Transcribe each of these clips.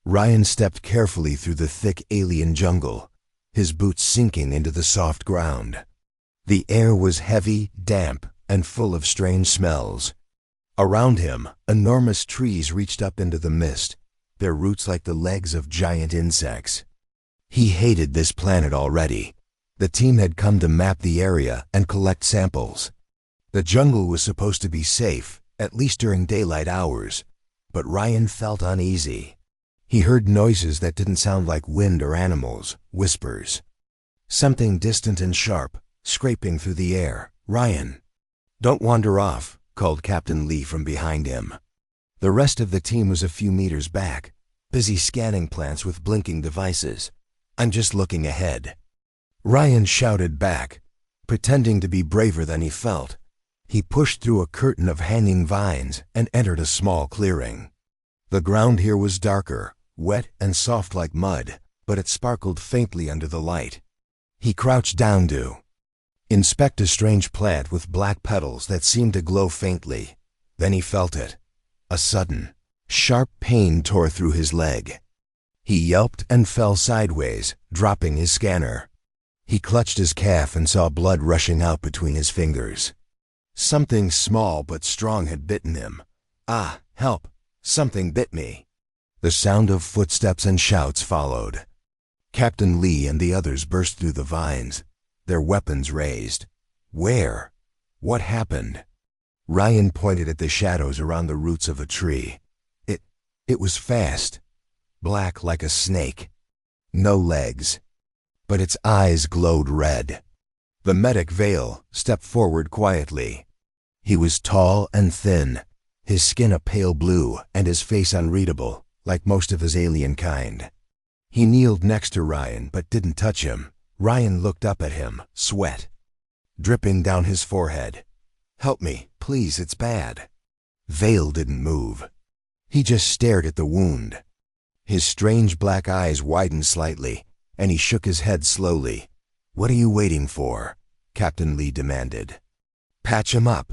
Ryan stepped carefully through the thick alien jungle, his boots sinking into the soft ground. The air was heavy, damp, and full of strange smells. Around him, enormous trees reached up into the mist, their roots like the legs of giant insects. He hated this planet already. The team had come to map the area and collect samples. The jungle was supposed to be safe, at least during daylight hours, but Ryan felt uneasy. He heard noises that didn't sound like wind or animals, whispers. Something distant and sharp, scraping through the air. "Ryan, don't wander off," called Captain Lee from behind him. The rest of the team was a few meters back, busy scanning plants with blinking devices. "I'm just looking ahead." Ryan shouted back, pretending to be braver than he felt. He pushed through a curtain of hanging vines and entered a small clearing. The ground here was darker, wet and soft like mud, but it sparkled faintly under the light. He crouched down to inspect a strange plant with black petals that seemed to glow faintly. Then he felt it. A sudden, sharp pain tore through his leg. He yelped and fell sideways, dropping his scanner. He clutched his calf and saw blood rushing out between his fingers. Something small but strong had bitten him. "Ah, help! Something bit me." The sound of footsteps and shouts followed. Captain Lee and the others burst through the vines, their weapons raised. Where? What happened? Ryan pointed at the shadows around the roots of a tree. It was fast, black like a snake. No legs, but its eyes glowed red. The medic Vale stepped forward quietly. He was tall and thin, his skin a pale blue and his face unreadable, like most of his alien kind. He kneeled next to Ryan but didn't touch him. Ryan looked up at him, sweat dripping down his forehead. "Help me, please, it's bad." Vale didn't move. He just stared at the wound. His strange black eyes widened slightly, and he shook his head slowly. "What are you waiting for?" Captain Lee demanded. "Patch him up."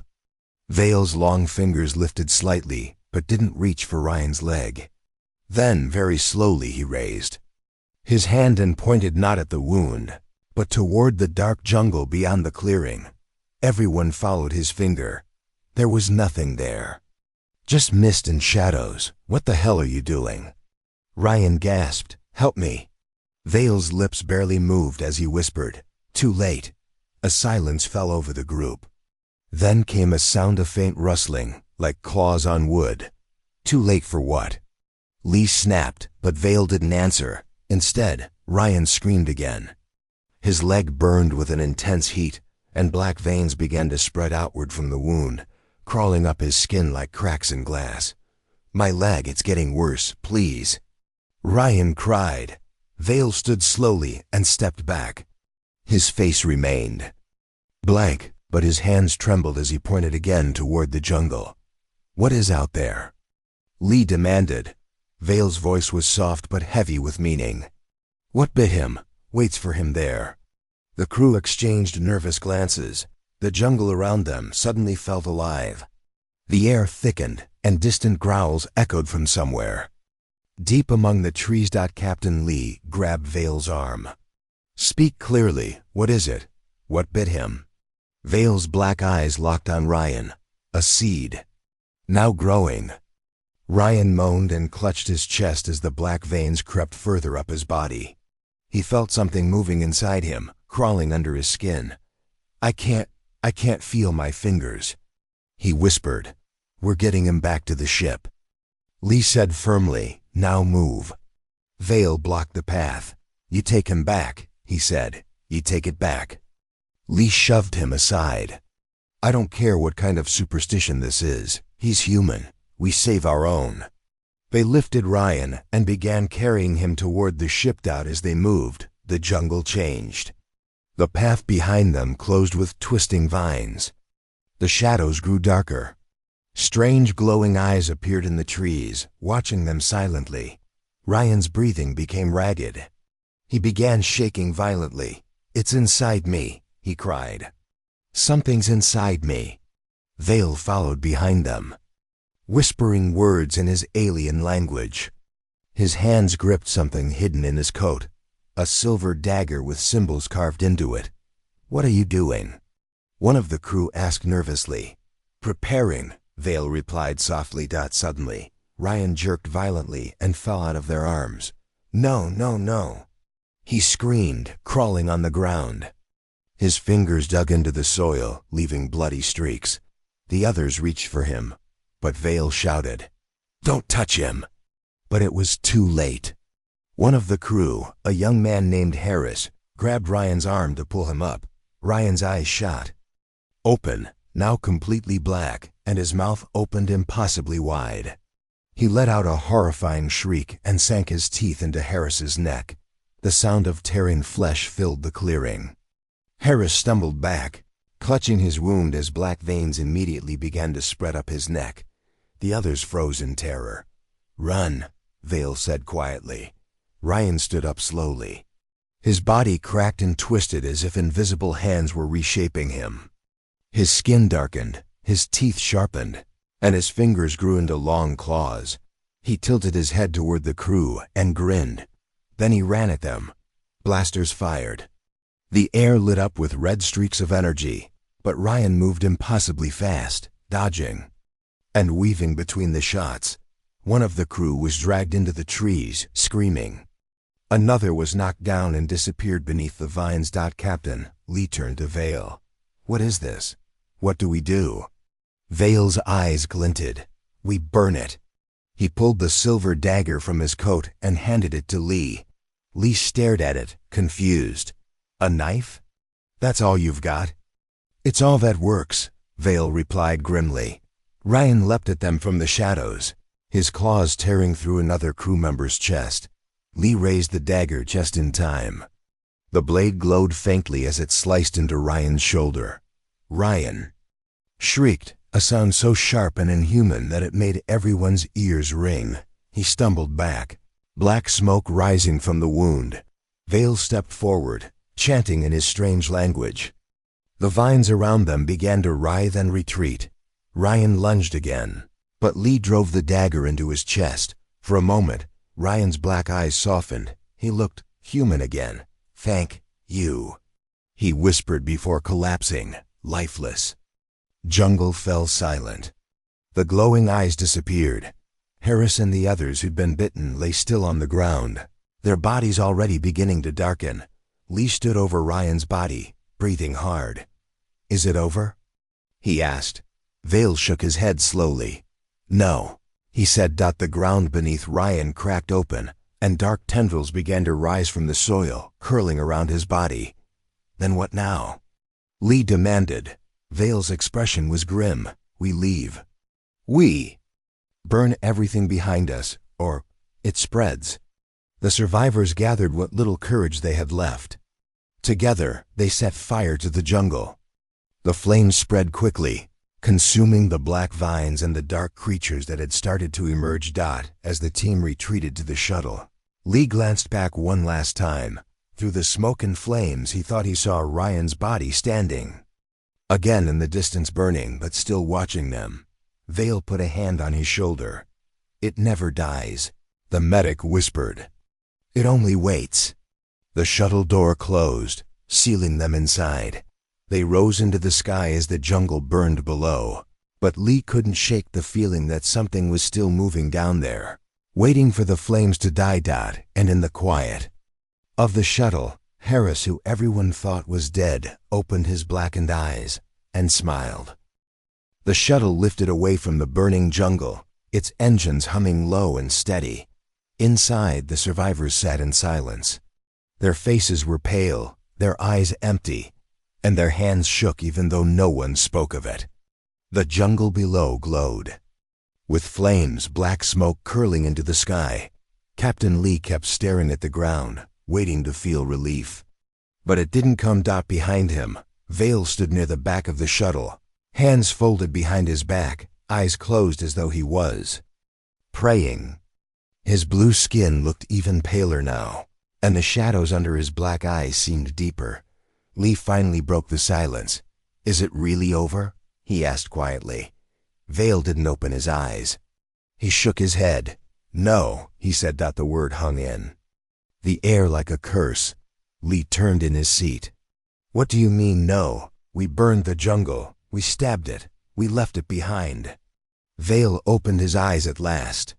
Vale's long fingers lifted slightly, but didn't reach for Ryan's leg. Then, very slowly, he raised his hand and pointed not at the wound, but toward the dark jungle beyond the clearing. Everyone followed his finger. There was nothing there. Just mist and shadows. "What the hell are you doing?" Ryan gasped. "Help me." Vale's lips barely moved as he whispered, "Too late." A silence fell over the group. Then came a sound of faint rustling, like claws on wood. Too late for what? Lee snapped, but Vale didn't answer. Instead, Ryan screamed again. His leg burned with an intense heat, and black veins began to spread outward from the wound, crawling up his skin like cracks in glass. "My leg, it's getting worse, please." Ryan cried. Vale stood slowly and stepped back. His face remained blank, but his hands trembled as he pointed again toward the jungle. "What is out there?" Lee demanded. Vale's voice was soft but heavy with meaning. "What bit him? Waits for him there." The crew exchanged nervous glances. The jungle around them suddenly felt alive. The air thickened, and distant growls echoed from somewhere. Deep among the trees. Captain Lee grabbed Vale's arm. "Speak clearly. What is it? What bit him?" Vale's black eyes locked on Ryan. "A seed. Now growing." Ryan moaned and clutched his chest as the black veins crept further up his body. He felt something moving inside him, crawling under his skin. I can't feel my fingers." He whispered. "We're getting him back to the ship." Lee said firmly, "Now move." Vale blocked the path. "You take him back," he said. "You take it back." Lee shoved him aside. "I don't care what kind of superstition this is. He's human. We save our own." They lifted Ryan and began carrying him toward the ship. As they moved, the jungle changed. The path behind them closed with twisting vines. The shadows grew darker. Strange glowing eyes appeared in the trees, watching them silently. Ryan's breathing became ragged. He began shaking violently. "It's inside me," he cried. "Something's inside me." Vale followed behind them, whispering words in his alien language. His hands gripped something hidden in his coat, a silver dagger with symbols carved into it. "What are you doing?" one of the crew asked nervously. "Preparing," Vale replied softly. Suddenly, Ryan jerked violently and fell out of their arms. "No, no, no!" he screamed, crawling on the ground. His fingers dug into the soil, leaving bloody streaks. The others reached for him, but Vale shouted, "Don't touch him!" But it was too late. One of the crew, a young man named Harris, grabbed Ryan's arm to pull him up. Ryan's eyes shot open, now completely black, and his mouth opened impossibly wide. He let out a horrifying shriek and sank his teeth into Harris's neck. The sound of tearing flesh filled the clearing. Harris stumbled back, clutching his wound as black veins immediately began to spread up his neck. The others froze in terror. "Run," Vale said quietly. Ryan stood up slowly. His body cracked and twisted as if invisible hands were reshaping him. His skin darkened, his teeth sharpened, and his fingers grew into long claws. He tilted his head toward the crew and grinned. Then he ran at them. Blasters fired. The air lit up with red streaks of energy, but Ryan moved impossibly fast, dodging and weaving between the shots. One of the crew was dragged into the trees, screaming. Another was knocked down and disappeared beneath the vines. Captain, Lee turned to Vale. "What is this? What do we do?" Vale's eyes glinted. "We burn it." He pulled the silver dagger from his coat and handed it to Lee. Lee stared at it, confused. "A knife? That's all you've got?" "It's all that works," Vale replied grimly. Ryan leapt at them from the shadows, his claws tearing through another crew member's chest. Lee raised the dagger just in time. The blade glowed faintly as it sliced into Ryan's shoulder. Ryan shrieked, a sound so sharp and inhuman that it made everyone's ears ring. He stumbled back, black smoke rising from the wound. Vale stepped forward, chanting in his strange language. The vines around them began to writhe and retreat. Ryan lunged again, but Lee drove the dagger into his chest. For a moment, Ryan's black eyes softened. He looked human again. "Thank you," he whispered before collapsing, lifeless. Jungle fell silent. The glowing eyes disappeared. Harris and the others who'd been bitten lay still on the ground, their bodies already beginning to darken. Lee stood over Ryan's body, breathing hard. "Is it over?" he asked. Vale shook his head slowly. "No," he said. The ground beneath Ryan cracked open, and dark tendrils began to rise from the soil, curling around his body. "Then what now?" Lee demanded. Vale's expression was grim. "We leave. We burn everything behind us, or it spreads." The survivors gathered what little courage they had left. Together, they set fire to the jungle. The flames spread quickly, consuming the black vines and the dark creatures that had started to emerge. As the team retreated to the shuttle, Lee glanced back one last time. Through the smoke and flames, he thought he saw Ryan's body standing again in the distance, burning but still watching them. Vale put a hand on his shoulder. "It never dies," the medic whispered. "It only waits." The shuttle door closed, sealing them inside. They rose into the sky as the jungle burned below, but Lee couldn't shake the feeling that something was still moving down there, waiting for the flames to die. And in the quiet of the shuttle, Harris, who everyone thought was dead, opened his blackened eyes and smiled. The shuttle lifted away from the burning jungle, its engines humming low and steady. Inside, the survivors sat in silence. Their faces were pale, their eyes empty, and their hands shook even though no one spoke of it. The jungle below glowed, with flames, black smoke curling into the sky. Captain Lee kept staring at the ground, waiting to feel relief. But it didn't come. Behind him, Vale stood near the back of the shuttle, hands folded behind his back, eyes closed as though he was praying. His blue skin looked even paler now, and the shadows under his black eyes seemed deeper. Lee finally broke the silence. "Is it really over?" he asked quietly. Vale didn't open his eyes. He shook his head. No, he said. The word hung in the air like a curse. Lee turned in his seat. What do you mean, no? We burned the jungle. We stabbed it. We left it behind. Vale opened his eyes at last.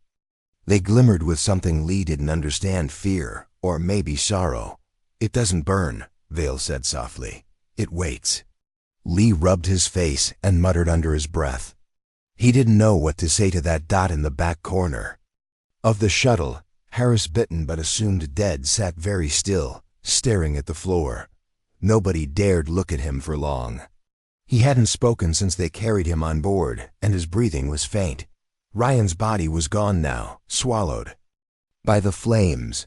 They glimmered with something Lee didn't understand, fear, or maybe sorrow. It doesn't burn, Vale said softly. It waits. Lee rubbed his face and muttered under his breath. He didn't know what to say to that dot in the back corner of the shuttle. Harris, bitten but assumed dead, sat very still, staring at the floor. Nobody dared look at him for long. He hadn't spoken since they carried him on board, and his breathing was faint. Ryan's body was gone now, swallowed by the flames.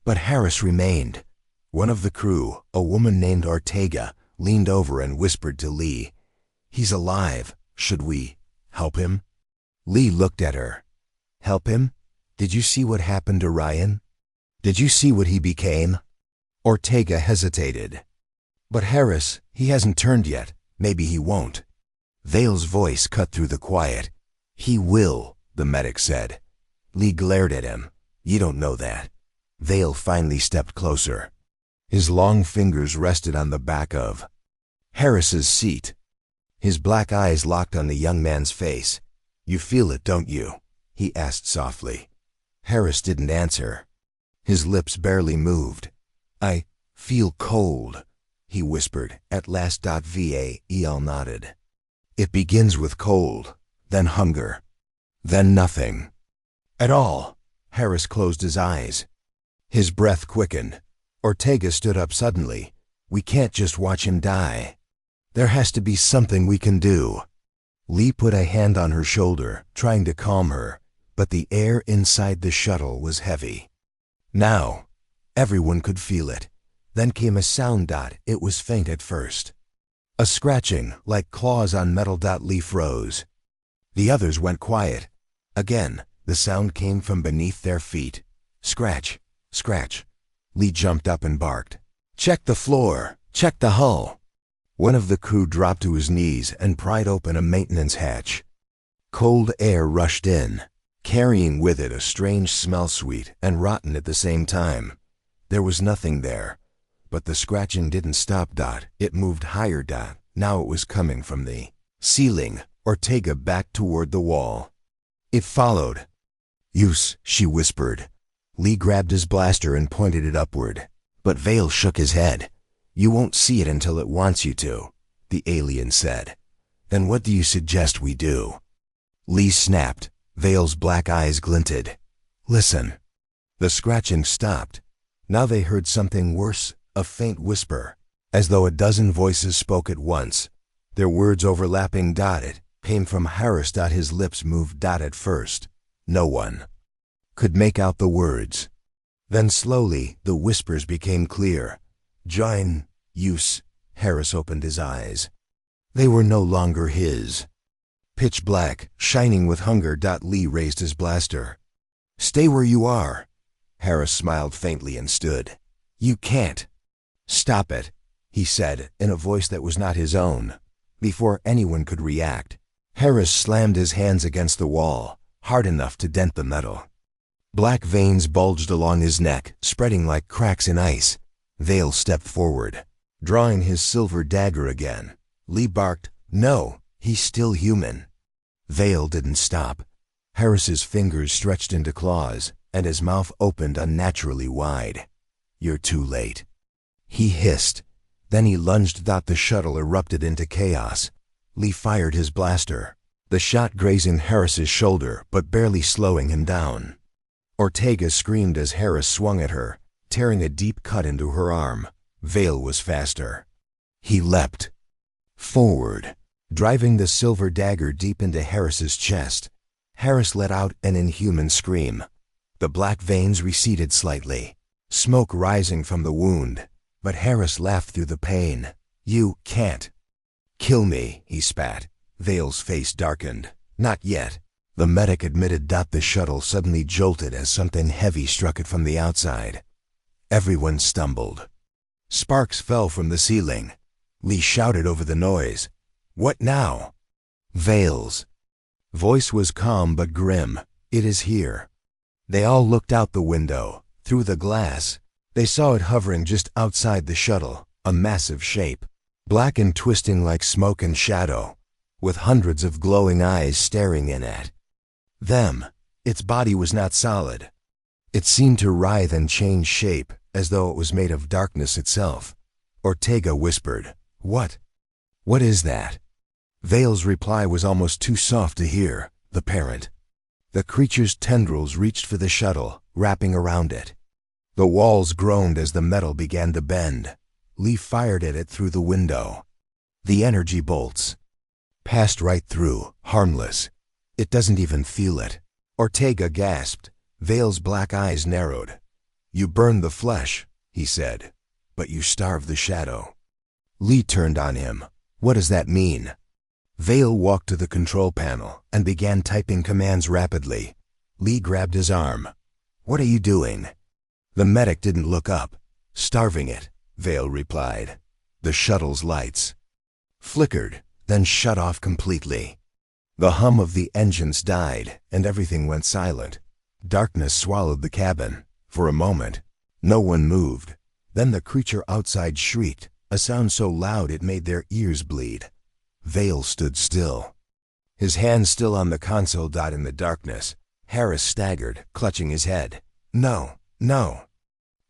But Harris remained. One of the crew, a woman named Ortega, leaned over and whispered to Lee, "He's alive. Should we help him?" Lee looked at her. Help him? Did you see what happened to Ryan? Did you see what he became? Ortega hesitated. But Harris, he hasn't turned yet. Maybe he won't. Vale's voice cut through the quiet. He will, the medic said. Lee glared at him. You don't know that. Vale finally stepped closer. His long fingers rested on the back of Harris's seat. His black eyes locked on the young man's face. You feel it, don't you? He asked softly. Harris didn't answer. His lips barely moved. I feel cold, he whispered at last. Val nodded. It begins with cold, then hunger, then nothing at all. Harris closed his eyes. His breath quickened. Ortega stood up suddenly. We can't just watch him die. There has to be something we can do. Lee put a hand on her shoulder, trying to calm her, but the air inside the shuttle was heavy. Now, everyone could feel it. Then came a sound. It was faint at first. A scratching, like claws on metal. Lee froze. The others went quiet. Again, the sound came from beneath their feet. Scratch, scratch. Lee jumped up and barked. Check the floor, check the hull. One of the crew dropped to his knees and pried open a maintenance hatch. Cold air rushed in, carrying with it a strange smell, sweet and rotten at the same time. There was nothing there, but the scratching didn't stop. It moved higher. Now it was coming from the ceiling. Ortega backed toward the wall. It followed. Use, she whispered. Lee grabbed his blaster and pointed it upward, but Vale shook his head. You won't see it until it wants you to, the alien said. Then what do you suggest we do? Lee snapped. Vale's black eyes glinted. Listen. The scratching stopped. Now they heard something worse, a faint whisper, as though a dozen voices spoke at once, their words overlapping. It came from Harris. His lips moved. At first, no one could make out the words. Then slowly, the whispers became clear. Join, use. Harris opened his eyes. They were no longer his. Pitch black, shining with hunger. Lee raised his blaster. Stay where you are. Harris smiled faintly and stood. You can't. Stop it, he said in a voice that was not his own. Before anyone could react, Harris slammed his hands against the wall, hard enough to dent the metal. Black veins bulged along his neck, spreading like cracks in ice. Vale stepped forward, drawing his silver dagger again. Lee barked, No, he's still human. Vale didn't stop. Harris's fingers stretched into claws, and his mouth opened unnaturally wide. You're too late, he hissed. Then he lunged. The shuttle erupted into chaos. Lee fired his blaster, the shot grazing Harris's shoulder but barely slowing him down. Ortega screamed as Harris swung at her, tearing a deep cut into her arm. Vale was faster. He leapt forward, driving the silver dagger deep into Harris's chest. Harris let out an inhuman scream. The black veins receded slightly, smoke rising from the wound, but Harris laughed through the pain. You can't kill me, he spat. Vale's face darkened. Not yet, the medic admitted. The shuttle suddenly jolted as something heavy struck it from the outside. Everyone stumbled. Sparks fell from the ceiling. Lee shouted over the noise. What now? Vale's voice was calm but grim. It is here. They all looked out the window. Through the glass, they saw it hovering just outside the shuttle, a massive shape, black and twisting like smoke and shadow, with hundreds of glowing eyes staring in at them. Its body was not solid. It seemed to writhe and change shape, as though it was made of darkness itself. Ortega whispered, "What? What is that?" Vale's reply was almost too soft to hear. The parent. The creature's tendrils reached for the shuttle, wrapping around it. The walls groaned as the metal began to bend. Lee fired at it through the window. The energy bolts passed right through, harmless. It doesn't even feel it. Ortega gasped. Vale's black eyes narrowed. "You burned the flesh," he said, "but you starved the shadow." Lee turned on him. "What does that mean?" Vale walked to the control panel and began typing commands rapidly. Lee grabbed his arm. "What are you doing?" The medic didn't look up. "Starving it," Vale replied. The shuttle's lights flickered, then shut off completely. The hum of the engines died, and everything went silent. Darkness swallowed the cabin. For a moment, no one moved. Then the creature outside shrieked, a sound so loud it made their ears bleed. Vale stood still, his hand still on the console. In the darkness, Harris staggered, clutching his head. "No, no,"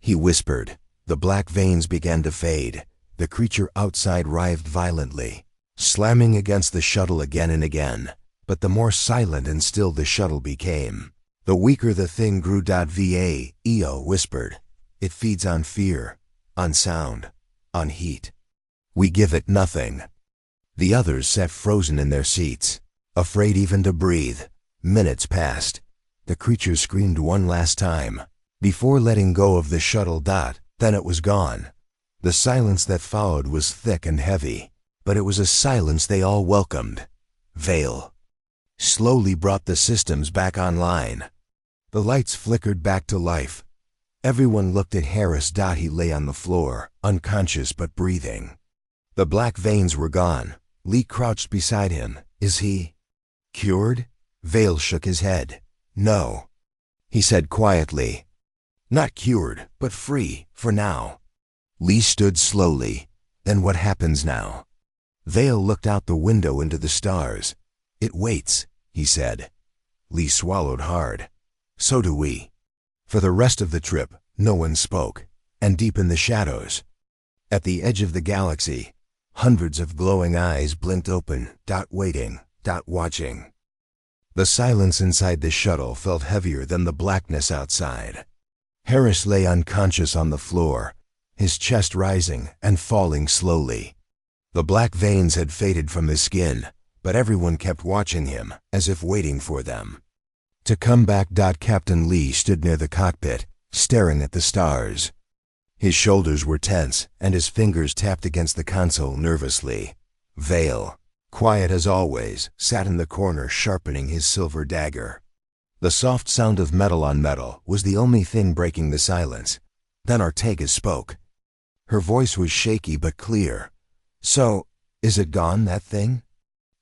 he whispered. The black veins began to fade. The creature outside writhed violently, slamming against the shuttle again and again. But the more silent and still the shuttle became, the weaker the thing grew. Eo whispered, "It feeds on fear, on sound, on heat. We give it nothing." The others sat frozen in their seats, afraid even to breathe. Minutes passed. The creature screamed one last time, before letting go of the shuttle. Then it was gone. The silence that followed was thick and heavy, but it was a silence they all welcomed. Vale slowly brought the systems back online. The lights flickered back to life. Everyone looked at Harris. He lay on the floor, unconscious but breathing. The black veins were gone. Lee crouched beside him. "Is he cured?" Vale shook his head. "No," he said quietly. "Not cured, but free, for now." Lee stood slowly. "Then what happens now?" Vale looked out the window into the stars. "It waits," he said. Lee swallowed hard. "So do we." For the rest of the trip, no one spoke. And deep in the shadows, at the edge of the galaxy, hundreds of glowing eyes blinked open, waiting, watching. The silence inside the shuttle felt heavier than the blackness outside. Harris lay unconscious on the floor, his chest rising and falling slowly. The black veins had faded from his skin, but everyone kept watching him, as if waiting for them to come back. Captain Lee stood near the cockpit, staring at the stars. His shoulders were tense, and his fingers tapped against the console nervously. Vale, quiet as always, sat in the corner sharpening his silver dagger. The soft sound of metal on metal was the only thing breaking the silence. Then Ortega spoke. Her voice was shaky but clear. "So, is it gone, that thing?"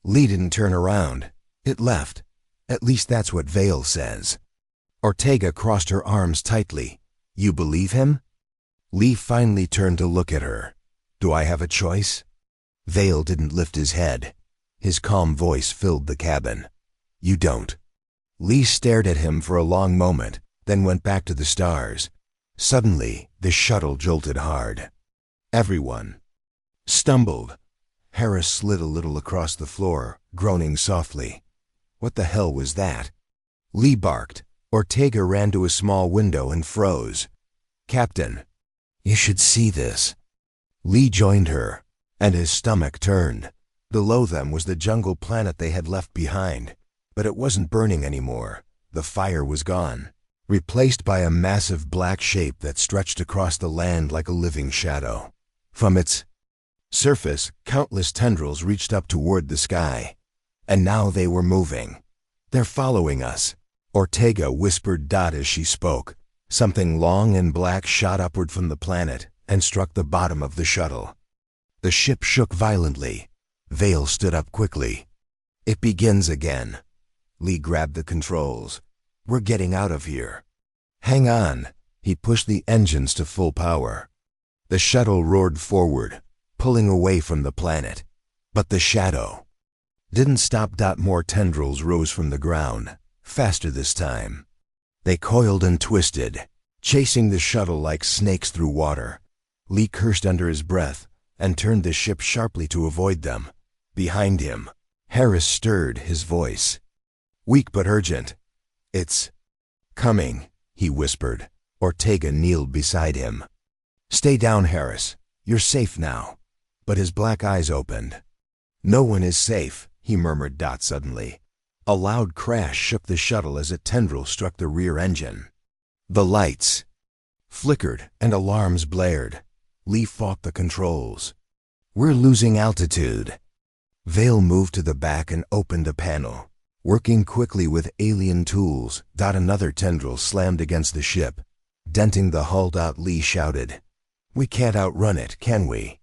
Lee didn't turn around. "It left. At least that's what Vale says." Ortega crossed her arms tightly. "You believe him?" Lee finally turned to look at her. "Do I have a choice?" Vale didn't lift his head. His calm voice filled the cabin. "You don't." Lee stared at him for a long moment, then went back to the stars. Suddenly, the shuttle jolted hard. Everyone stumbled. Harris slid a little across the floor, groaning softly. What the hell was that? Lee barked. Ortega ran to a small window and froze. "Captain, you should see this." Lee joined her, and his stomach turned. Below them was the jungle planet they had left behind, but it wasn't burning anymore. The fire was gone, replaced by a massive black shape that stretched across the land like a living shadow. From its surface, countless tendrils reached up toward the sky. And now they were moving. "They're following us," Ortega whispered as she spoke. Something long and black shot upward from the planet and struck the bottom of the shuttle. The ship shook violently. Vale stood up quickly. "It begins again." Lee grabbed the controls. We're getting out of here. Hang on. He pushed the engines to full power. The shuttle roared forward, pulling away from the planet. But the shadow didn't stop. More tendrils rose from the ground, faster this time. They coiled and twisted, chasing the shuttle like snakes through water. Lee cursed under his breath and turned the ship sharply to avoid them. Behind him, Harris stirred, his voice weak but urgent. "It's coming," he whispered. Ortega kneeled beside him. "Stay down, Harris. You're safe now." But his black eyes opened. "No one is safe," he murmured. Suddenly, a loud crash shook the shuttle as a tendril struck the rear engine. The lights flickered and alarms blared. Lee fought the controls. "We're losing altitude." Vale moved to the back and opened a panel. Working quickly with alien tools, another tendril slammed against the ship, denting the hull. Lee shouted, "We can't outrun it, can we?"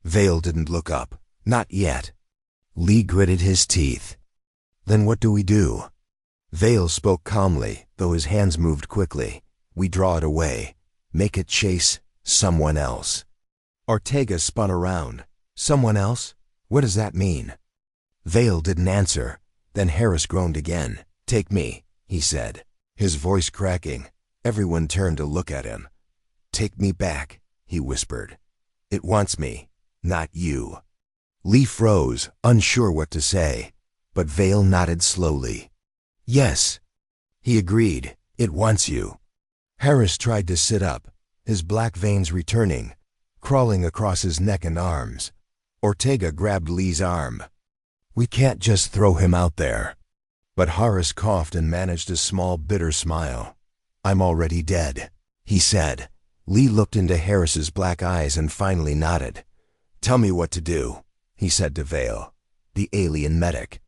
Vale didn't look up. "Not yet." Lee gritted his teeth. "Then what do we do?" Vale spoke calmly, though his hands moved quickly. "We draw it away. Make it chase someone else." Ortega spun around. "Someone else? What does that mean?" Vale didn't answer. Then Harris groaned again. "Take me," he said, his voice cracking. Everyone turned to look at him. "Take me back," he whispered. "It wants me, not you." Lee froze, unsure what to say, but Vale nodded slowly. "Yes," he agreed, "it wants you." Harris tried to sit up, his black veins returning, crawling across his neck and arms. Ortega grabbed Lee's arm. "We can't just throw him out there." But Harris coughed and managed a small, bitter smile. "I'm already dead," he said. Lee looked into Harris's black eyes and finally nodded. "Tell me what to do," he said to Vale. The alien medic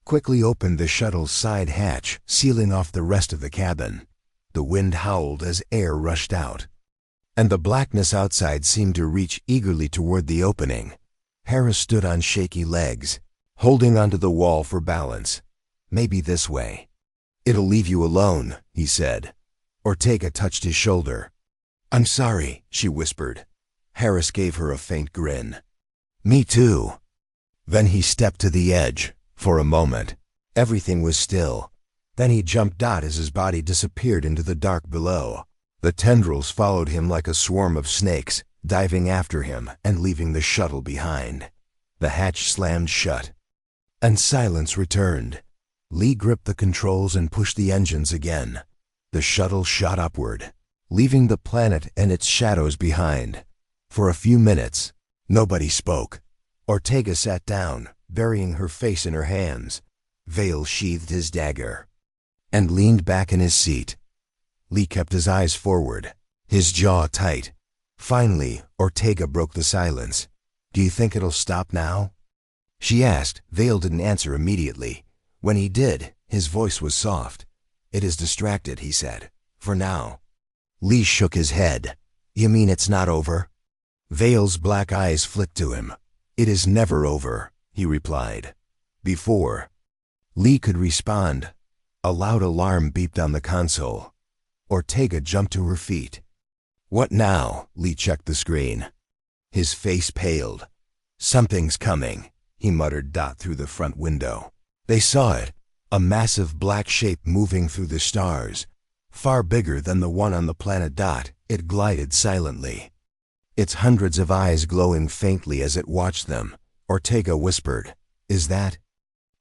quickly opened the shuttle's side hatch, sealing off the rest of the cabin. The wind howled as air rushed out, and the blackness outside seemed to reach eagerly toward the opening. Harris stood on shaky legs, holding onto the wall for balance. "Maybe this way." "It'll leave you alone," he said. Ortega touched his shoulder. "I'm sorry," she whispered. Harris gave her a faint grin. "Me too." Then he stepped to the edge. For a moment, everything was still. Then he jumped as his body disappeared into the dark below. The tendrils followed him like a swarm of snakes, diving after him and leaving the shuttle behind. The hatch slammed shut, and silence returned. Lee gripped the controls and pushed the engines again. The shuttle shot upward, leaving the planet and its shadows behind. For a few minutes, nobody spoke. Ortega sat down, burying her face in her hands. Vale sheathed his dagger and leaned back in his seat. Lee kept his eyes forward, his jaw tight. Finally, Ortega broke the silence. "Do you think it'll stop now?" she asked. Vale didn't answer immediately. When he did, his voice was soft. "It is distracted," he said, "for now." Lee shook his head. "You mean it's not over?" Vale's black eyes flicked to him. "It is never over," he replied. Before Lee could respond, a loud alarm beeped on the console. Ortega jumped to her feet. "What now?" Lee checked the screen. His face paled. "Something's coming," he muttered. Through the front window, they saw it, a massive black shape moving through the stars. Far bigger than the one on the planet. It glided silently, its hundreds of eyes glowing faintly as it watched them. Ortega whispered, "Is that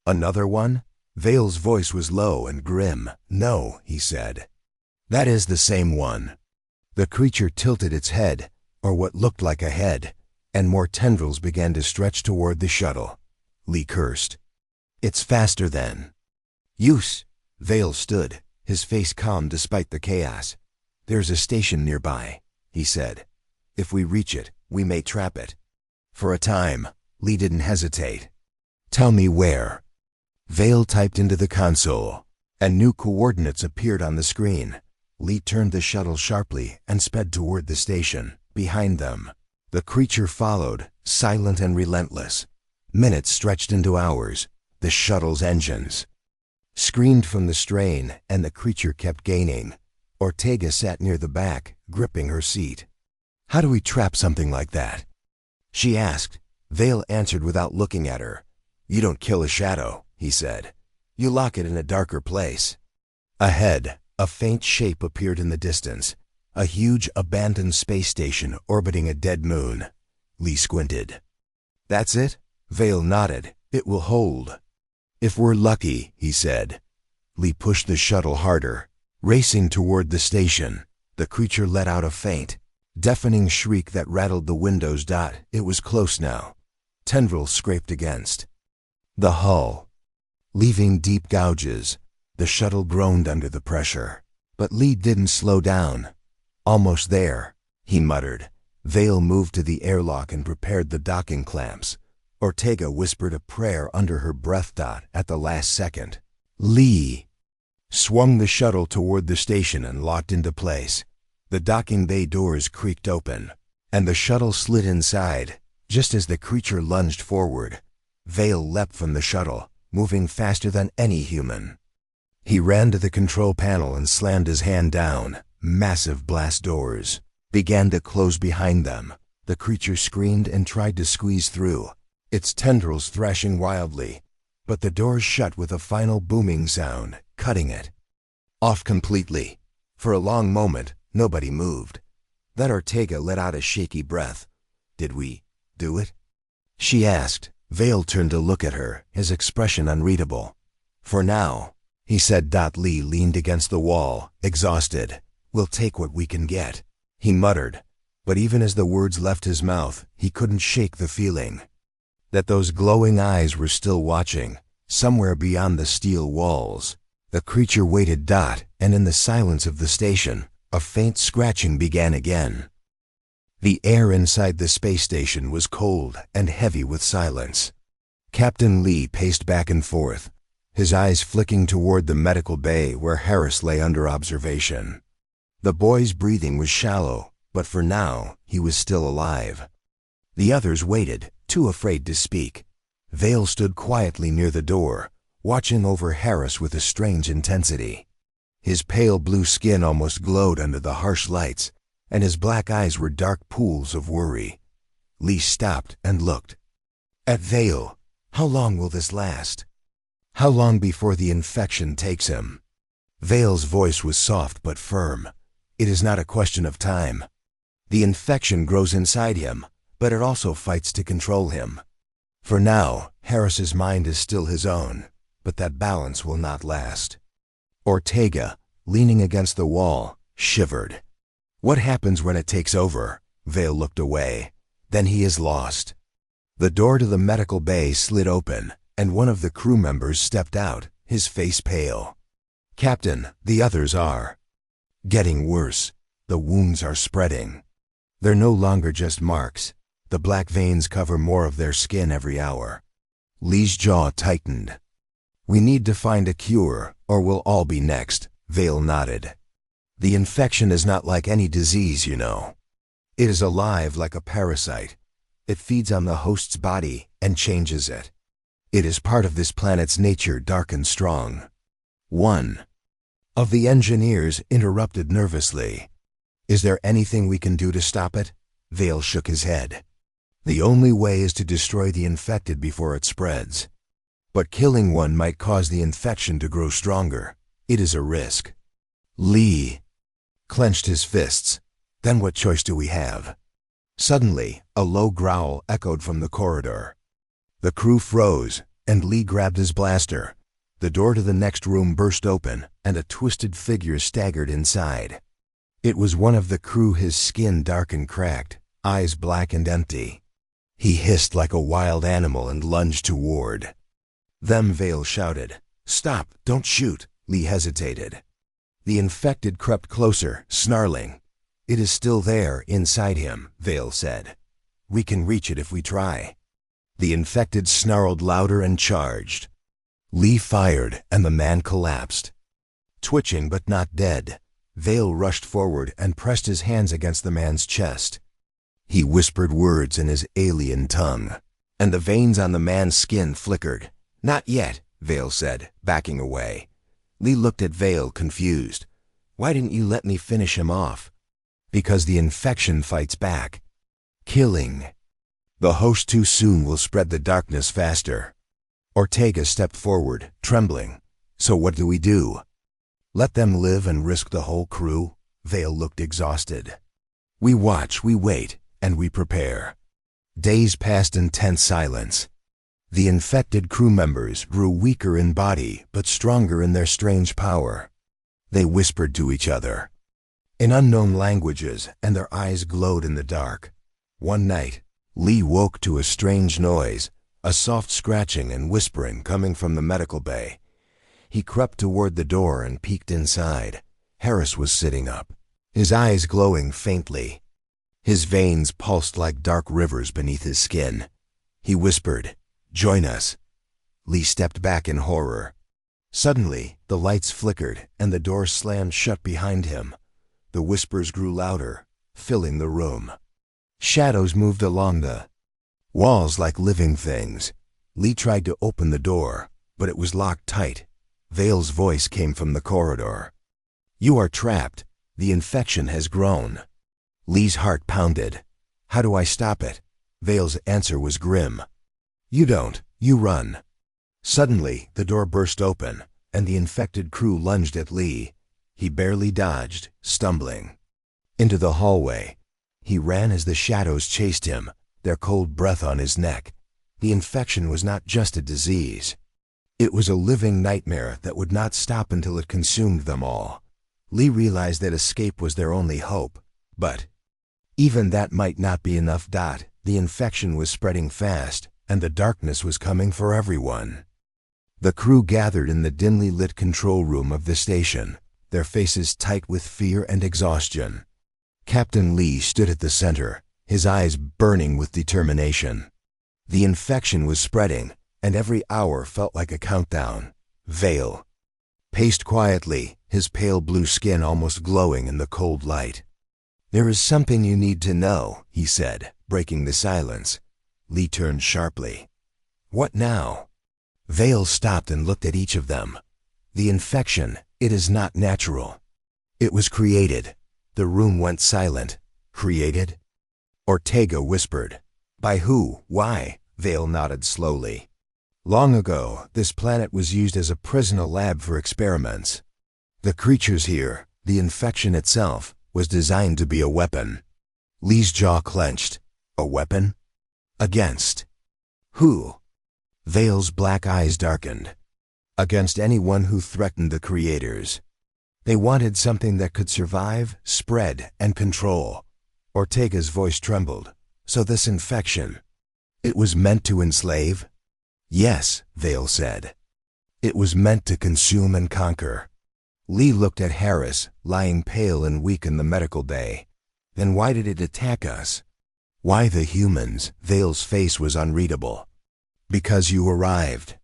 another one?" Vale's voice was low and grim. "No," he said. "That is the same one." The creature tilted its head, or what looked like a head, and more tendrils began to stretch toward the shuttle. Lee cursed. "It's faster than use." Vale stood, his face calm despite the chaos. "There's a station nearby," he said. "If we reach it, we may trap it." For a time, Lee didn't hesitate. "Tell me where." Vale typed into the console, and new coordinates appeared on the screen. Lee turned the shuttle sharply and sped toward the station. Behind them, the creature followed, silent and relentless. Minutes stretched into hours. The shuttle's engines screamed from the strain, and the creature kept gaining. Ortega sat near the back, gripping her seat. "How do we trap something like that?" she asked. Vale answered without looking at her. "You don't kill a shadow," he said. "You lock it in a darker place." Ahead, a faint shape appeared in the distance, a huge abandoned space station orbiting a dead moon. Lee squinted. "That's it?" Vale nodded. "It will hold." "If we're lucky," he said. Lee pushed the shuttle harder. Racing toward the station, the creature let out a faint, deafening shriek that rattled the windows. It was close now. Tendrils scraped against the hull, leaving deep gouges. The shuttle groaned under the pressure. But Lee didn't slow down. "Almost there," he muttered. Vale moved to the airlock and prepared the docking clamps. Ortega whispered a prayer under her breath. At the last second, Lee swung the shuttle toward the station and locked into place. The docking bay doors creaked open, and the shuttle slid inside. Just as the creature lunged forward, Vale leapt from the shuttle, moving faster than any human. He ran to the control panel and slammed his hand down. Massive blast doors began to close behind them. The creature screamed and tried to squeeze through, its tendrils thrashing wildly, but the doors shut with a final booming sound, cutting it off completely. For a long moment, nobody moved. Then Ortega let out a shaky breath. "Did we do it?" she asked. Vale turned to look at her, his expression unreadable. "For now," he said. Lee leaned against the wall, exhausted. "We'll take what we can get," he muttered. But even as the words left his mouth, he couldn't shake the feeling that those glowing eyes were still watching, somewhere beyond the steel walls. The creature waited. And in the silence of the station, a faint scratching began again. The air inside the space station was cold and heavy with silence. Captain Lee paced back and forth, his eyes flicking toward the medical bay where Harris lay under observation. The boy's breathing was shallow, but for now, he was still alive. The others waited, too afraid to speak. Vale stood quietly near the door, watching over Harris with a strange intensity. His pale blue skin almost glowed under the harsh lights, and his black eyes were dark pools of worry. Lee stopped and looked at Vale. "How long will this last? How long before the infection takes him?" Vale's voice was soft but firm. "It is not a question of time. The infection grows inside him, but it also fights to control him. For now, Harris's mind is still his own, but that balance will not last." Ortega, leaning against the wall, shivered. "What happens when it takes over?" Vale looked away. "Then he is lost." The door to the medical bay slid open, and one of the crew members stepped out, his face pale. "Captain, the others are getting worse. The wounds are spreading. They're no longer just marks. The black veins cover more of their skin every hour." Lee's jaw tightened. "We need to find a cure, or we'll all be next," Vale nodded. "The infection is not like any disease, you know. It is alive like a parasite. It feeds on the host's body and changes it. It is part of this planet's nature, dark and strong." One of the engineers interrupted nervously. "Is there anything we can do to stop it?" Vale shook his head. "The only way is to destroy the infected before it spreads. But killing one might cause the infection to grow stronger. It is a risk." Lee clenched his fists. "Then what choice do we have?" Suddenly, a low growl echoed from the corridor. The crew froze, and Lee grabbed his blaster. The door to the next room burst open, and a twisted figure staggered inside. It was one of the crew, his skin dark and cracked, eyes black and empty. He hissed like a wild animal and lunged toward them. Vale shouted, "Stop, don't shoot." Lee hesitated. The infected crept closer, snarling. "It is still there, inside him," Vale said. "We can reach it if we try." The infected snarled louder and charged. Lee fired, and the man collapsed. Twitching but not dead, Vale rushed forward and pressed his hands against the man's chest. He whispered words in his alien tongue, and the veins on the man's skin flickered. "Not yet," Vale said, backing away. Lee looked at Vale, confused. Why didn't you let me finish him off? Because the infection fights back. Killing. The host too soon will spread the darkness faster. Ortega stepped forward, trembling. So what do we do? Let them live and risk the whole crew? Vale looked exhausted. We watch, we wait, and we prepare. Days passed in tense silence. The infected crew members grew weaker in body but stronger in their strange power. They whispered to each other in unknown languages, and their eyes glowed in the dark. One night, Lee woke to a strange noise, a soft scratching and whispering coming from the medical bay. He crept toward the door and peeked inside. Harris was sitting up, his eyes glowing faintly. His veins pulsed like dark rivers beneath his skin. He whispered, "Join us." Lee stepped back in horror. Suddenly, the lights flickered and the door slammed shut behind him. The whispers grew louder, filling the room. Shadows moved along the walls like living things. Lee tried to open the door, but it was locked tight. Vale's voice came from the corridor. "You are trapped. The infection has grown." Lee's heart pounded. "How do I stop it?" Vale's answer was grim. "You don't. You run." Suddenly, the door burst open, and the infected crew lunged at Lee. He barely dodged, stumbling into the hallway. He ran as the shadows chased him, their cold breath on his neck. The infection was not just a disease. It was a living nightmare that would not stop until it consumed them all. Lee realized that escape was their only hope, but even that might not be enough. The infection was spreading fast, and the darkness was coming for everyone. The crew gathered in the dimly lit control room of the station, their faces tight with fear and exhaustion. Captain Lee stood at the center, his eyes burning with determination. The infection was spreading, and every hour felt like a countdown. Vale paced quietly, his pale blue skin almost glowing in the cold light. "There is something you need to know," he said, breaking the silence. Lee turned sharply. "What now?" Vale stopped and looked at each of them. "The infection, it is not natural. It was created." The room went silent. "Created?" Ortega whispered. "By who? Why?" Vale nodded slowly. "Long ago, this planet was used as a prison, a lab for experiments. The creatures here, the infection itself, was designed to be a weapon." Lee's jaw clenched. "A weapon? Against who?" Vale's black eyes darkened. "Against anyone who threatened the creators. They wanted something that could survive, spread, and control." Ortega's voice trembled. "So this infection, it was meant to enslave?" "Yes," Vale said. "It was meant to consume and conquer." Lee looked at Harris, lying pale and weak in the medical bay. "Then why did it attack us?" "Why the humans?" Vale's face was unreadable. "Because you arrived.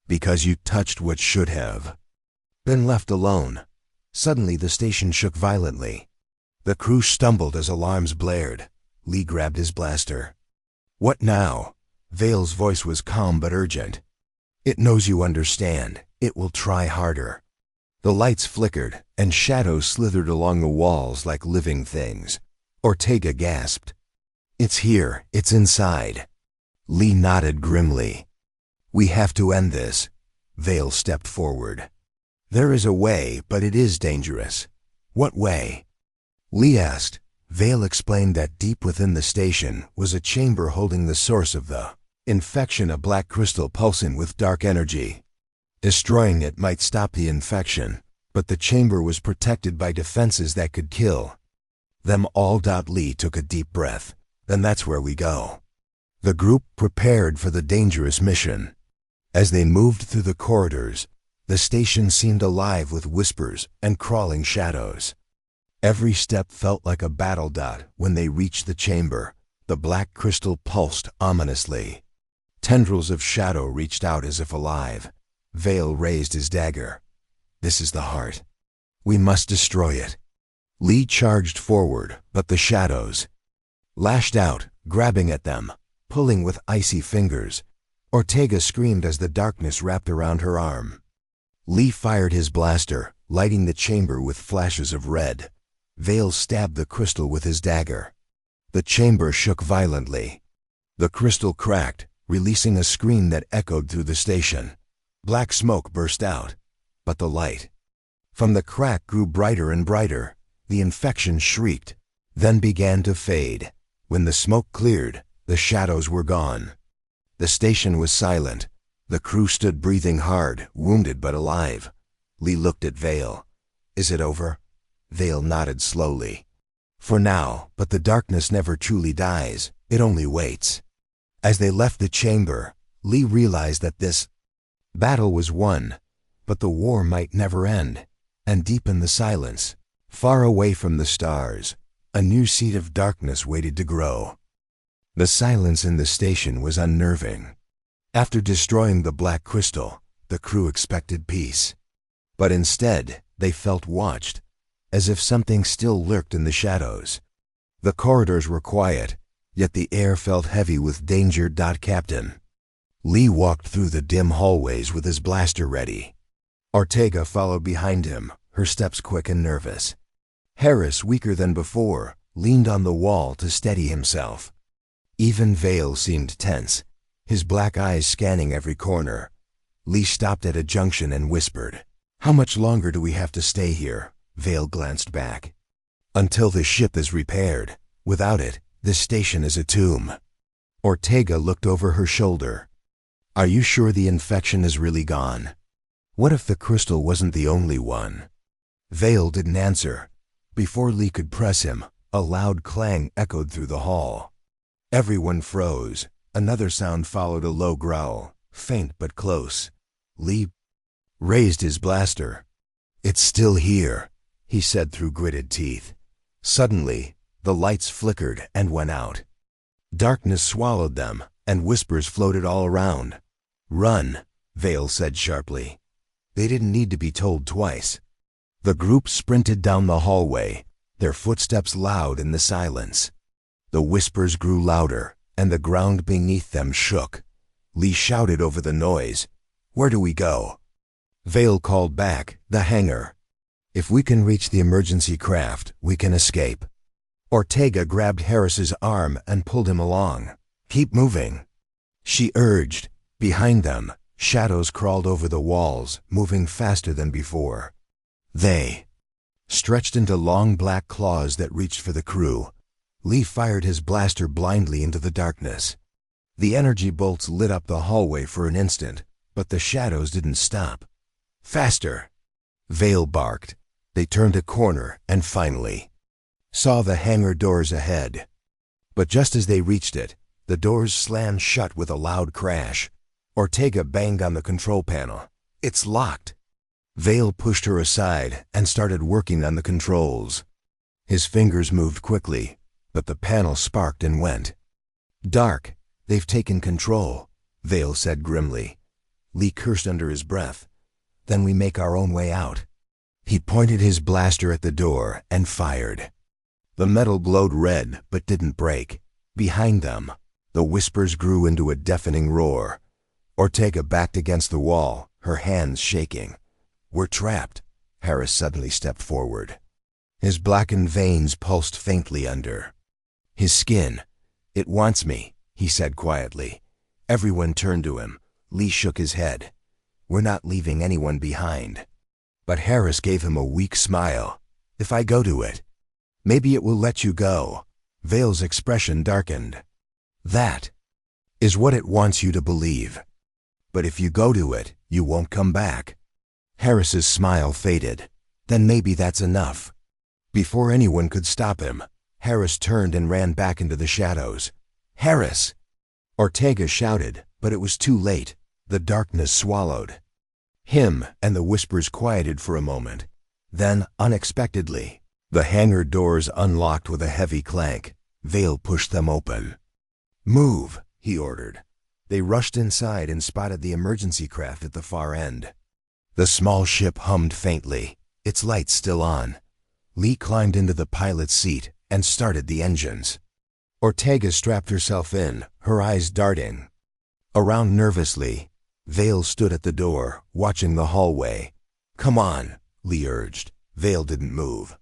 Because you touched what should have been left alone." Suddenly the station shook violently. The crew stumbled as alarms blared. Lee grabbed his blaster. "What now?" Vale's voice was calm but urgent. "It knows you understand. It will try harder." The lights flickered, and shadows slithered along the walls like living things. Ortega gasped. "It's here. It's inside." Lee nodded grimly. "We have to end this." Vale stepped forward. "There is a way, but it is dangerous." "What way?" Lee asked. Vale explained that deep within the station was a chamber holding the source of the infection, a black crystal pulsing with dark energy. Destroying it might stop the infection, but the chamber was protected by defenses that could kill them all. Lee took a deep breath. "Then that's where we go." The group prepared for the dangerous mission. As they moved through the corridors, the station seemed alive with whispers and crawling shadows. Every step felt like a battle. When they reached the chamber, the black crystal pulsed ominously. Tendrils of shadow reached out as if alive. Vale raised his dagger. "This is the heart. We must destroy it." Lee charged forward, but the shadows lashed out, grabbing at them, pulling with icy fingers. Ortega screamed as the darkness wrapped around her arm. Lee fired his blaster, lighting the chamber with flashes of red. Vale stabbed the crystal with his dagger. The chamber shook violently. The crystal cracked, releasing a scream that echoed through the station. Black smoke burst out, but the light from the crack grew brighter and brighter. The infection shrieked, then began to fade. When the smoke cleared, the shadows were gone. The station was silent. The crew stood breathing hard, wounded but alive. Lee looked at Vale. "Is it over?" Vale nodded slowly. "For now, but the darkness never truly dies. It only waits." As they left the chamber, Lee realized that this battle was won, but the war might never end. And deep in the silence, far away from the stars, a new seed of darkness waited to grow. The silence in the station was unnerving. After destroying the black crystal, the crew expected peace. But instead, they felt watched, as if something still lurked in the shadows. The corridors were quiet, yet the air felt heavy with danger. Captain Lee walked through the dim hallways with his blaster ready. Ortega followed behind him, her steps quick and nervous. Harris, weaker than before, leaned on the wall to steady himself. Even Vale seemed tense, his black eyes scanning every corner. Lee stopped at a junction and whispered, "How much longer do we have to stay here?" Vale glanced back. "Until the ship is repaired. Without it, this station is a tomb." Ortega looked over her shoulder. "Are you sure the infection is really gone? What if the crystal wasn't the only one?" Vale didn't answer. Before Lee could press him, a loud clang echoed through the hall. Everyone froze. Another sound followed, a low growl, faint but close. Lee raised his blaster. "It's still here," he said through gritted teeth. Suddenly, the lights flickered and went out. Darkness swallowed them, and whispers floated all around. "Run," Vale said sharply. They didn't need to be told twice. The group sprinted down the hallway, their footsteps loud in the silence. The whispers grew louder, and the ground beneath them shook. Lee shouted over the noise, "Where do we go?" Vale called back, "The hangar. If we can reach the emergency craft, we can escape." Ortega grabbed Harris's arm and pulled him along. "Keep moving," she urged. Behind them, shadows crawled over the walls, moving faster than before. They stretched into long black claws that reached for the crew. Lee fired his blaster blindly into the darkness. The energy bolts lit up the hallway for an instant, but the shadows didn't stop. "Faster!" Vale barked. They turned a corner and finally saw the hangar doors ahead. But just as they reached it, the doors slammed shut with a loud crash. Ortega banged on the control panel. "It's locked." Vale pushed her aside and started working on the controls. His fingers moved quickly, but the panel sparked and went dark. "They've taken control," Vale said grimly. Lee cursed under his breath. "Then we make our own way out." He pointed his blaster at the door and fired. The metal glowed red but didn't break. Behind them, the whispers grew into a deafening roar. Ortega backed against the wall, her hands shaking. "We're trapped." Harris suddenly stepped forward. His blackened veins pulsed faintly under his skin. "It wants me," he said quietly. Everyone turned to him. Lee shook his head. "We're not leaving anyone behind." But Harris gave him a weak smile. "If I go to it, maybe it will let you go." Vale's expression darkened. "That is what it wants you to believe. But if you go to it, you won't come back." Harris's smile faded. "Then maybe that's enough." Before anyone could stop him, Harris turned and ran back into the shadows. "Harris!" Ortega shouted, but it was too late. The darkness swallowed him, and the whispers quieted for a moment. Then, unexpectedly, the hangar doors unlocked with a heavy clank. Vale pushed them open. "Move," he ordered. They rushed inside and spotted the emergency craft at the far end. The small ship hummed faintly, its lights still on. Lee climbed into the pilot's seat and started the engines. Ortega strapped herself in, her eyes darting. Around nervously, Vale stood at the door, watching the hallway. "Come on," Lee urged. Vale didn't move.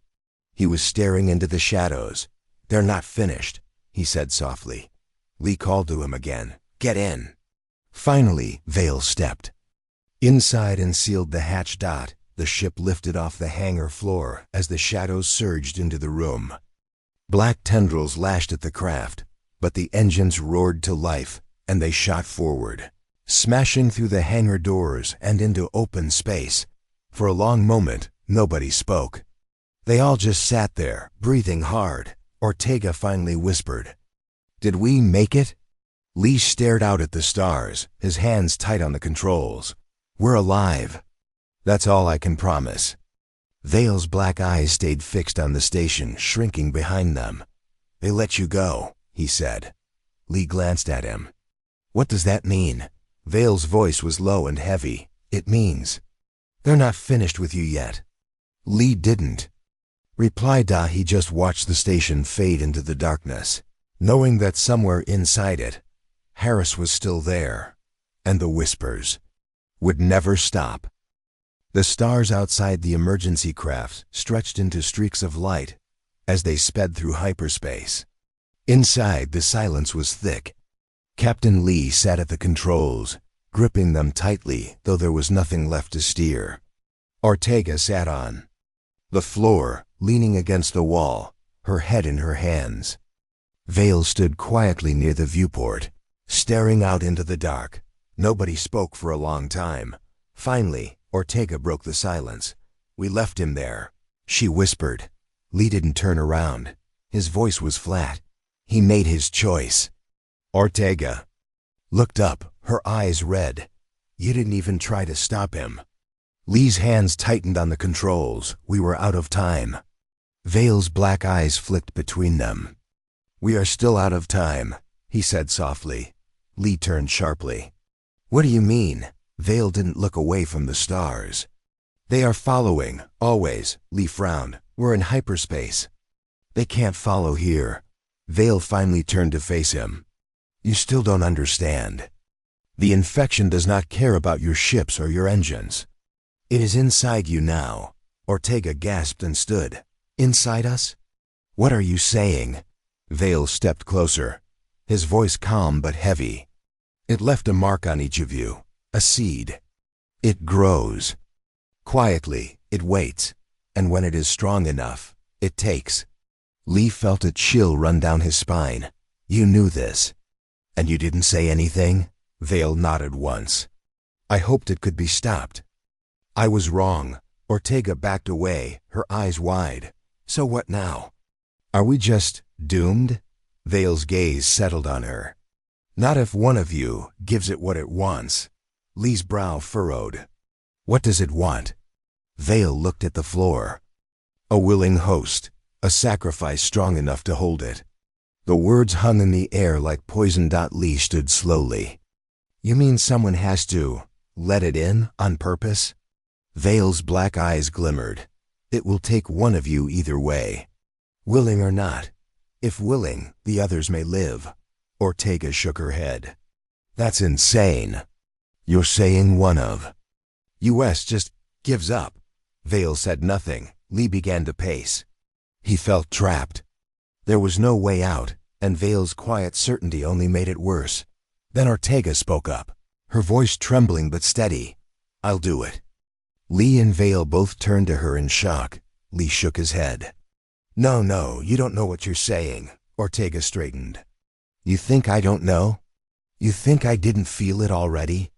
He was staring into the shadows. "They're not finished," he said softly. Lee called to him again. "Get in." Finally, Vale stepped inside and sealed the hatch. The ship lifted off the hangar floor as the shadows surged into the room. Black tendrils lashed at the craft, but the engines roared to life, and they shot forward, smashing through the hangar doors and into open space. For a long moment, nobody spoke. They all just sat there, breathing hard. Ortega finally whispered, "Did we make it?" Lee stared out at the stars, his hands tight on the controls. "We're alive. That's all I can promise." Vale's black eyes stayed fixed on the station, shrinking behind them. "They let you go," he said. Lee glanced at him. "What does that mean?" Vale's voice was low and heavy. "It means they're not finished with you yet." Lee didn't reply. He just watched the station fade into the darkness, knowing that somewhere inside it, Harris was still there, and the whispers would never stop. The stars outside the emergency craft stretched into streaks of light as they sped through hyperspace. Inside, the silence was thick. Captain Lee sat at the controls, gripping them tightly, though there was nothing left to steer. Ortega sat on the floor, leaning against the wall, her head in her hands. Vale stood quietly near the viewport, staring out into the dark. Nobody spoke for a long time. Finally, Ortega broke the silence. "We left him there," she whispered. Lee didn't turn around. His voice was flat. "He made his choice." Ortega looked up, her eyes red. "You didn't even try to stop him." Lee's hands tightened on the controls. "We were out of time." Vale's black eyes flicked between them. "We are still out of time," he said softly. Lee turned sharply. "What do you mean?" Vale didn't look away from the stars. "They are following, always," Lee frowned. "We're in hyperspace. They can't follow here." Vale finally turned to face him. "You still don't understand. The infection does not care about your ships or your engines. It is inside you now." Ortega gasped and stood. "Inside us? What are you saying?" Vale stepped closer, his voice calm but heavy. "It left a mark on each of you, a seed. It grows. Quietly, it waits, and when it is strong enough, it takes." Lee felt a chill run down his spine. "You knew this, and you didn't say anything?" Vale nodded once. "I hoped it could be stopped." "I was wrong." Ortega backed away, her eyes wide. "So what now? Are we just doomed?" Vale's gaze settled on her. "Not if one of you gives it what it wants." Lee's brow furrowed. "What does it want?" Vale looked at the floor. "A willing host, a sacrifice strong enough to hold it." The words hung in the air like poison. Lee stood slowly. "You mean someone has to let it in on purpose?" Vale's black eyes glimmered. "It will take one of you either way, willing or not. If willing, the others may live." Ortega shook her head. "That's insane. You're saying one of US just gives up." Vale said nothing. Lee began to pace. He felt trapped. There was no way out, and Vale's quiet certainty only made it worse. Then Ortega spoke up, her voice trembling but steady. "I'll do it." Lee and Vale both turned to her in shock. Lee shook his head. No, you don't know what you're saying." Ortega straightened. "You think I don't know? You think I didn't feel it already?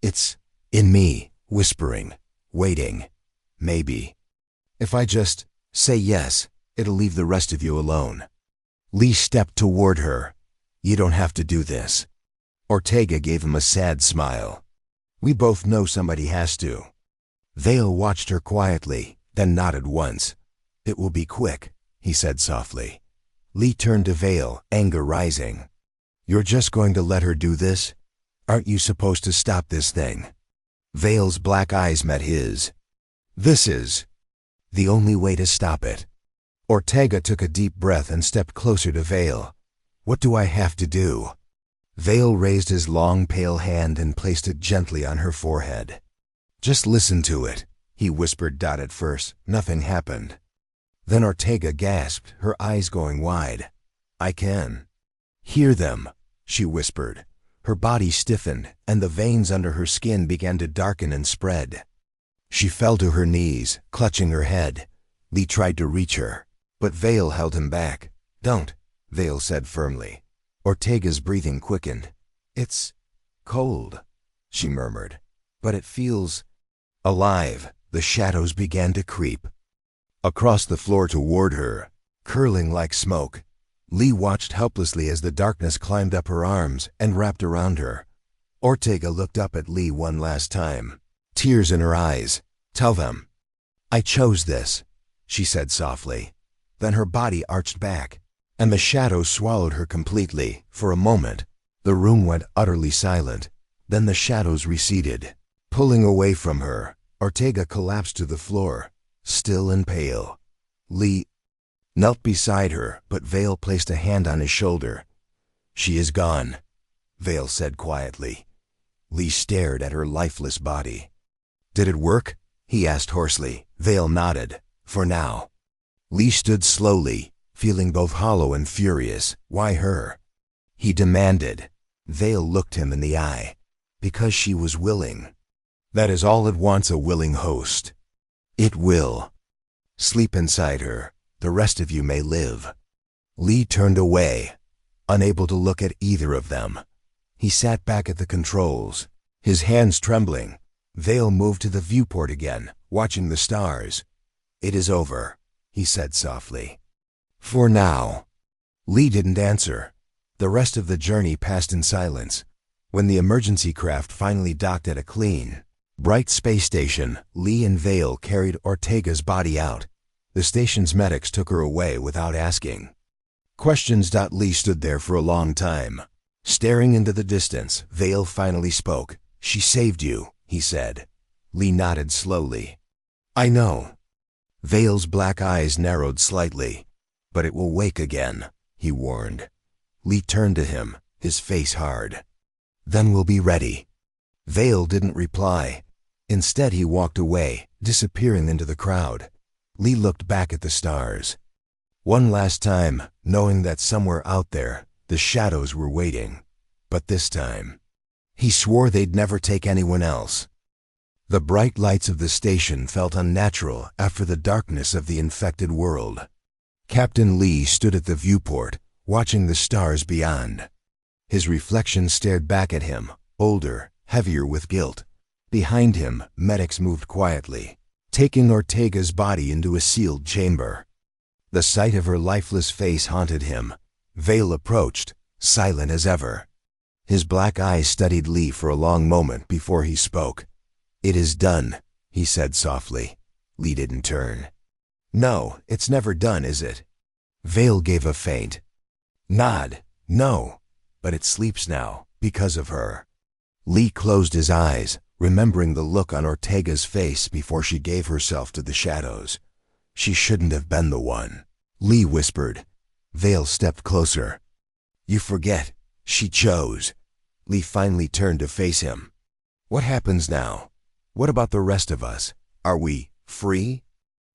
It's in me, whispering, waiting. Maybe. If I just say yes, it'll leave the rest of you alone." Lee stepped toward her. "You don't have to do this." Ortega gave him a sad smile. "We both know somebody has to." Vale watched her quietly, then nodded once. "It will be quick," he said softly. Lee turned to Vale, anger rising. "You're just going to let her do this? Aren't you supposed to stop this thing?" Vale's black eyes met his. "This is the only way to stop it." Ortega took a deep breath and stepped closer to Vale. "What do I have to do?" Vale raised his long, pale hand and placed it gently on her forehead. "Just listen to it," he whispered. At first, nothing happened. Then Ortega gasped, her eyes going wide. "I can hear them," she whispered. Her body stiffened, and the veins under her skin began to darken and spread. She fell to her knees, clutching her head. Lee tried to reach her, but Vale held him back. "Don't," Vale said firmly. Ortega's breathing quickened. "It's cold," she murmured, "but it feels alive." The shadows began to creep across the floor toward her, curling like smoke. Lee watched helplessly as the darkness climbed up her arms and wrapped around her. Ortega looked up at Lee one last time, tears in her eyes. "Tell them I chose this," she said softly. Then her body arched back, and the shadows swallowed her completely. For a moment, the room went utterly silent. Then the shadows receded, pulling away from her. Ortega collapsed to the floor, still and pale. Lee knelt beside her, but Vale placed a hand on his shoulder. "She is gone," Vale said quietly. Lee stared at her lifeless body. "Did it work?" he asked hoarsely. Vale nodded. "For now." Lee stood slowly, feeling both hollow and furious. "Why her?" he demanded. Vale looked him in the eye. "Because she was willing. That is all it wants, a willing host. It will sleep inside her. The rest of you may live." Lee turned away, unable to look at either of them. He sat back at the controls, his hands trembling. Vale moved to the viewport again, watching the stars. "It is over," he said softly. "For now." Lee didn't answer. The rest of the journey passed in silence. When the emergency craft finally docked at a clean, bright space station, Lee and Vale carried Ortega's body out. The station's medics took her away without asking questions. Lee stood there for a long time, staring into the distance. Vale finally spoke. "She saved you," he said. Lee nodded slowly. "I know." Vale's black eyes narrowed slightly. "But it will wake again," he warned. Lee turned to him, his face hard. "Then we'll be ready." Vale didn't reply. Instead, he walked away, disappearing into the crowd. Lee looked back at the stars one last time, knowing that somewhere out there, the shadows were waiting. But this time, he swore they'd never take anyone else. The bright lights of the station felt unnatural after the darkness of the infected world. Captain Lee stood at the viewport, watching the stars beyond. His reflection stared back at him, older, heavier with guilt. Behind him, medics moved quietly, taking Ortega's body into a sealed chamber. The sight of her lifeless face haunted him. Vale approached, silent as ever. His black eyes studied Lee for a long moment before he spoke. "It is done," he said softly. Lee didn't turn. "No, it's never done, is it?" Vale gave a faint nod. "No, but it sleeps now, because of her." Lee closed his eyes, remembering the look on Ortega's face before she gave herself to the shadows. "She shouldn't have been the one," Lee whispered. Vale stepped closer. "You forget. She chose." Lee finally turned to face him. "What happens now? What about the rest of us? Are we free?"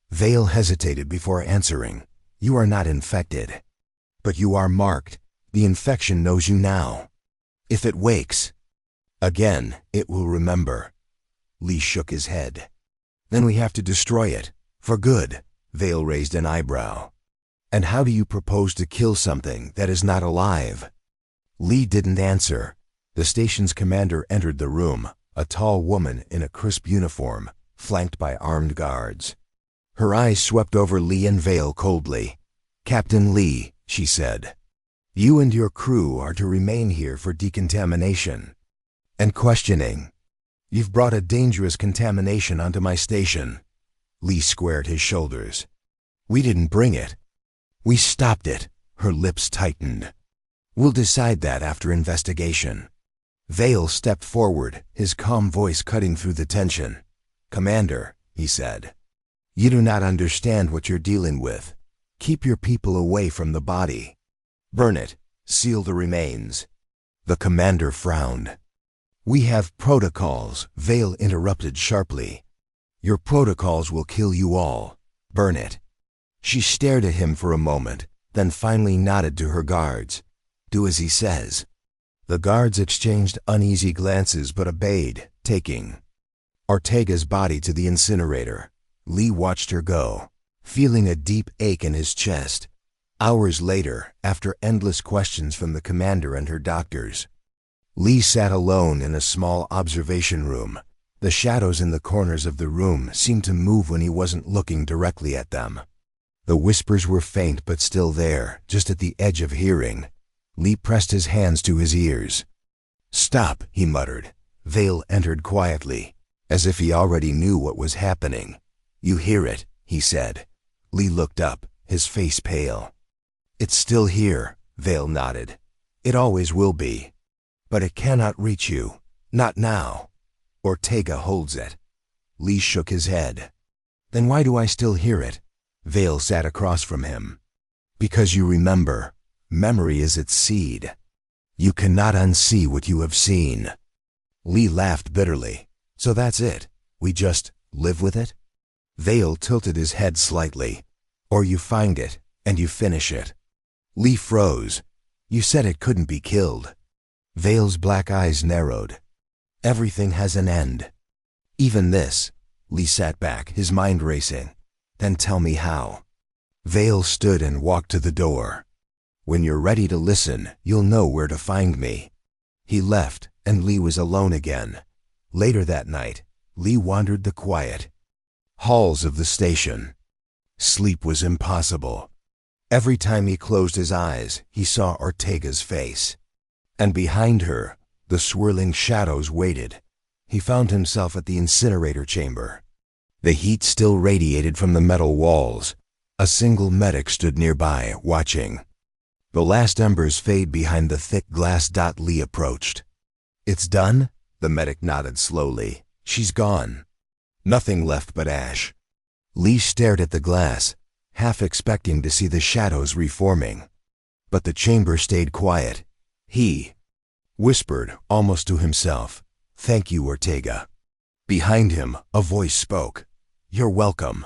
Vale hesitated before answering. "You are not infected. But you are marked. The infection knows you now. If it wakes again, it will remember." Lee shook his head. "Then we have to destroy it. For good." Vale raised an eyebrow. "And how do you propose to kill something that is not alive?" Lee didn't answer. The station's commander entered the room, a tall woman in a crisp uniform, flanked by armed guards. Her eyes swept over Lee and Vale coldly. "Captain Lee," she said, "you and your crew are to remain here for decontamination and questioning. You've brought a dangerous contamination onto my station." Lee squared his shoulders. "We didn't bring it. We stopped it." Her lips tightened. "We'll decide that after investigation." Vale stepped forward, his calm voice cutting through the tension. "Commander," he said, "you do not understand what you're dealing with. Keep your people away from the body. Burn it. Seal the remains. The commander frowned. "We have protocols," Vale interrupted sharply. "Your protocols will kill you all. Burn it." She stared at him for a moment, then finally nodded to her guards. "Do as he says." The guards exchanged uneasy glances but obeyed, taking Ortega's body to the incinerator. Lee watched her go, feeling a deep ache in his chest. Hours later, after endless questions from the commander and her doctors, Lee sat alone in a small observation room. The shadows in the corners of the room seemed to move when he wasn't looking directly at them. The whispers were faint but still there, just at the edge of hearing. Lee pressed his hands to his ears. "Stop," he muttered. Vale entered quietly, as if he already knew what was happening. "You hear it," he said. Lee looked up, his face pale. "It's still here," Vale nodded. "It always will be. But it cannot reach you. Not now. Ortega holds it." Lee shook his head. "Then why do I still hear it?" Vale sat across from him. "Because you remember. Memory is its seed. You cannot unsee what you have seen." Lee laughed bitterly. "So that's it? We just live with it?" Vale tilted his head slightly. "Or you find it, and you finish it." Lee froze. "You said it couldn't be killed." Vale's black eyes narrowed. "Everything has an end. Even this." Lee sat back, his mind racing. "Then tell me how." Vale stood and walked to the door. "When you're ready to listen, you'll know where to find me." He left, and Lee was alone again. Later that night, Lee wandered the quiet halls of the station. Sleep was impossible. Every time he closed his eyes, he saw Ortega's face. And behind her, the swirling shadows waited. He found himself at the incinerator chamber. The heat still radiated from the metal walls. A single medic stood nearby, watching. The last embers fade behind the thick glass. Lee approached. "It's done?" The medic nodded slowly. "She's gone. Nothing left but ash." Lee stared at the glass, half expecting to see the shadows reforming. But the chamber stayed quiet. He whispered, almost to himself, "Thank you, Ortega." Behind him, a voice spoke. "You're welcome."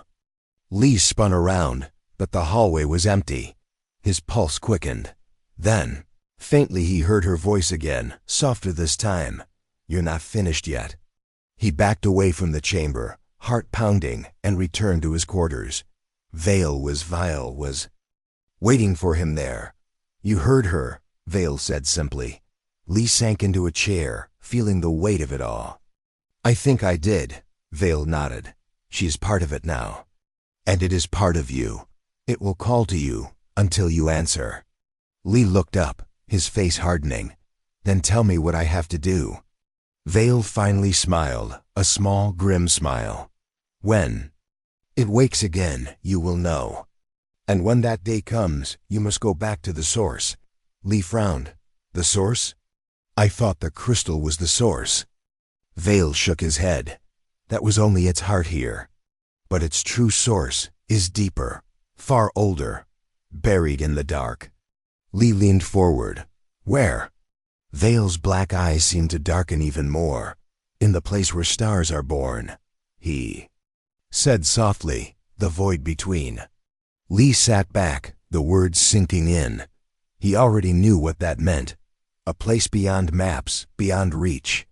Lee spun around, but the hallway was empty. His pulse quickened. Then, faintly he heard her voice again, softer this time. "You're not finished yet." He backed away from the chamber, heart pounding, and returned to his quarters. Vale was waiting for him there. "You heard her," Vale said simply. Lee sank into a chair, feeling the weight of it all. "I think I did," Vale nodded. "She's part of it now. And it is part of you. It will call to you until you answer." Lee looked up, his face hardening. "Then tell me what I have to do." Vale finally smiled, a small, grim smile. "When it wakes again, you will know. And when that day comes, you must go back to the source." Lee frowned. "The source? I thought the crystal was the source." Vale shook his head. "That was only its heart here. But its true source is deeper, far older, buried in the dark." Lee leaned forward. "Where?" Vale's black eyes seemed to darken even more. "In the place where stars are born," he said softly, "the void between." Lee sat back, the words sinking in. He already knew what that meant. A place beyond maps, beyond reach.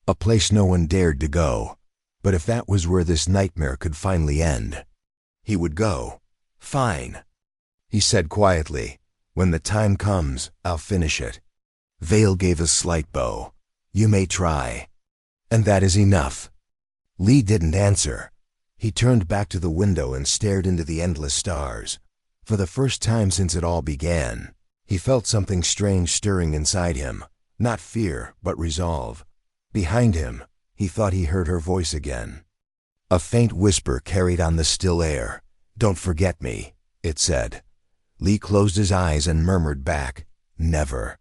A place no one dared to go. But if that was where this nightmare could finally end, he would go. "Fine," he said quietly. "When the time comes, I'll finish it." Vale gave a slight bow. "You may try. And that is enough." Lee didn't answer. He turned back to the window and stared into the endless stars. For the first time since it all began, he felt something strange stirring inside him. Not fear, but resolve. Behind him, he thought he heard her voice again. A faint whisper carried on the still air. "Don't forget me," it said. Lee closed his eyes and murmured back, "Never."